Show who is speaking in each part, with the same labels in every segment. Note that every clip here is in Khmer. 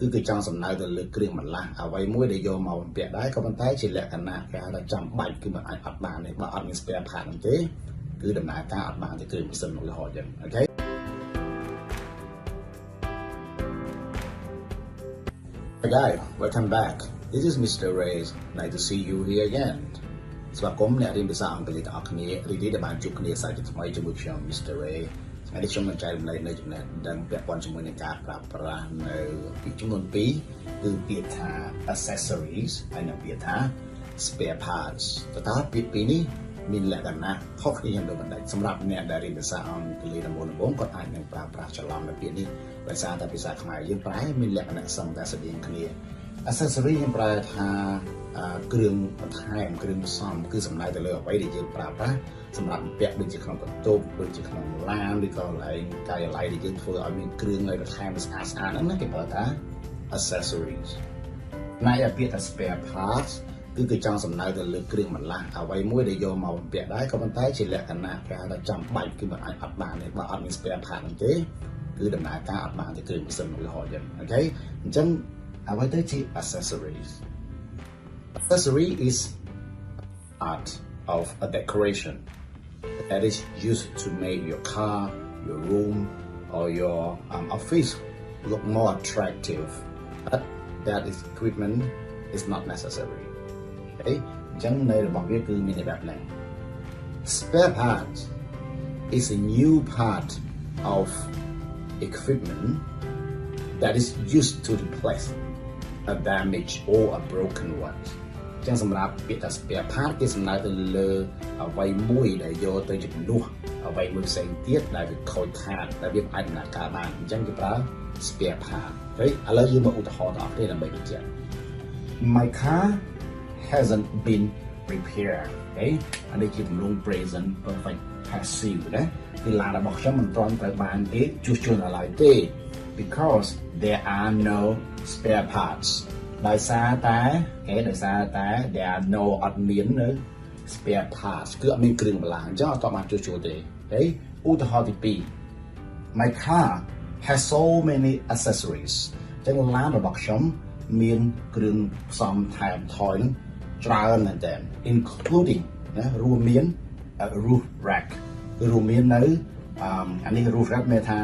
Speaker 1: គឺចង់សំដៅទៅលើគ្រឿងបន្លាស់អ្វីមួយដែលយកមកបំពាក់ដែរក៏ប៉ុន្តែជាលក្ខណៈគេហៅថាចាំបាច់គឺមិនអាចអត់បានទេបើអត់មាន spare part ហ្នឹងទេគឺដំណើរការអត់បានទេគ្រឿងម៉ាស៊ីនឧទាហរណ៍ចឹងអូខេ Hey guys, welcome back. This is Mr. Ray. Nice to see you here again. ស្វាគមន៍អ្នករៀនភាសាអង់គ្លេសទាំងអស់គ្នារីករាយដែលបានជួបគ្នាសាជាថ្មីជាមួយខ្ញុំ Mr. Ray ថ្ងៃនេះខ្ញុំនឹងចែករំលែកនៅចំណេះដឹងពាក់ព័ន្ធជាមួយនឹងការប្រើប្រាស់នៅពាក្យចំនួន2គឺពាក្យថា accessories ហើយនិងពាក្យថា spare parts តើពាក្យពីរនេះមានលក្ខណៈខុសគ្នាយ៉ាងដូចម្តេចសម្រាប់អ្នកដែលរៀនភាសាអង់គ្លេសដំបូងៗគាត់អាចនឹងប្រើប្រាស់ច្រឡំនៅពាក្យនេះដោយសារតែភាសាខ្មែរយើងប្រែមានលក្ខណៈសឹងតែស្តៀងគ្នា accessory យើងប្រែថាគ្រឿងបន្ថែមគ្រឿងផ្សំគឺសំដៅទៅលើអ្វីដែលយើងប្រើប្រាស់សម្រាប់ពាក់ដូចជាក្នុងបន្ទប់ដូចជាក្នុងឡានឬក៏កន្លែងកាយឡ័យដែលយើងធ្វើឲ្យមានគ្រឿងឲ្យបន្ថែមស្អាតហ្នឹងណាគេប្រើថា accessories ណៃពាក្យថា spare parts គឺចង់សំដៅទៅលើគ្រឿងបន្លាស់អ្វីមួយដែលយកមកបំពាក់ដែរក៏ប៉ុន្តែជាលក្ខណៈគេហៅថាចាំបាច់គឺមិនអាចអត់បានទេបើអត់មាន spare part ហ្នឹងទេគឺដំណើរការអត់បានទេគ្រឿងម៉ាស៊ីនឧទាហរណ៍ចឹងអូខេអញ្ចឹងអ្វីទៅជា accessories Accessory is part of a decoration that is used to make your car, your room, or your office look more attractive. But that equipment is not necessary. Okay? អញ្ចឹងន័យរបស់វាគឺមានន័យបែបហ្នឹង Spare part is a new part of equipment that is used to replace a damaged or a broken one. ចឹងសម្រាប់ពាក្យថា spare part គេសំដៅទៅលើអ្វីមួយដែលយកទៅជំនួសអ្វីមួយផ្សេងទៀតដែលវាខូចខាតដែលវាអាចដំណើរការបានអញ្ចឹងគេប្រើ spare part ហើយឥឡូវយើងមកឧទាហរណ៍ដល់គ្នាដើម្បីបញ្ជាក់ My car hasn't been repaired អានេះជាទម្រង់ present perfect passive ណាគឺឡានរបស់ខ្ញុំមិនទាន់ត្រូវបានគេជួសជុលដល់ឡើយទេ because there are no spare parts ដោយសារតែ there are no អត់មាននៅ spare parts គឺអត់មានគ្រឿងបន្លាស់អញ្ចឹងអត់បានជួសជុលទេហើយឧទាហរណ៍ទី2 My car has so many accessories អញ្ចឹងឡានរបស់ខ្ញុំមានគ្រឿងផ្សំថែមថយច្រើនមែនទែន including ណារួមមាន roof rack គឺរួមមាននៅអានេះ roof rack មានថា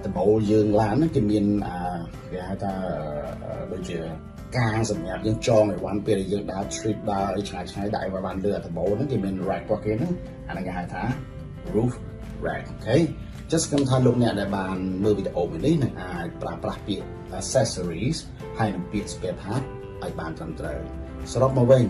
Speaker 1: ដំបូលយើងឡានហ្នឹងគេមានគេហៅថាដូចជាការសម្រាប់យើងចងឲ្យបានពេលយើងដើរ trip ដើរអីឆ្ងាយៗដាក់ឲ្យបានលើដំបូលហ្នឹងគេមាន rack របស់គេហ្នឹងអាហ្នឹងគេហៅថា roof rack អូខេjust ខ្ញុំថាលោកអ្នកដែលបានមើលវីដេអូមួយនេះនឹងអាចប្រើប្រាស់ពាក្យ accessories ហើយនិងពាក្យ spare part ឲ្យបានត្រឹមត្រូវសរុបមកវិញ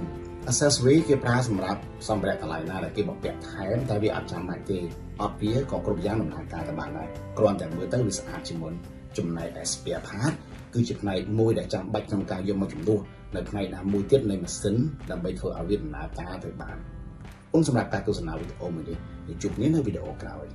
Speaker 1: accessory គេប្រើសម្រាប់សម្ភារៈកន្លែងណាដែលគេបំពាក់ថែមតែវាអត់ចាំបាច់ទេអត់វាក៏គ្រប់យ៉ាងដំណើរការទៅបានដែរគ្រាន់តែមើលទៅវាស្អាតជាងមុនចំណែក spare part គឺជាផ្នែកមួយដែលចាំបាច់ក្នុងការយកមកជំនួសនៅផ្នែកណាមួយទៀតនៃម៉ាស៊ីនដើម្បីធ្វើឲ្យវាដំណើរការទៅបានអរគុណសម្រាប់ការទស្សនាវីដេអូមួយនេះជួបគ្នានៅវីដេអូក្រោយ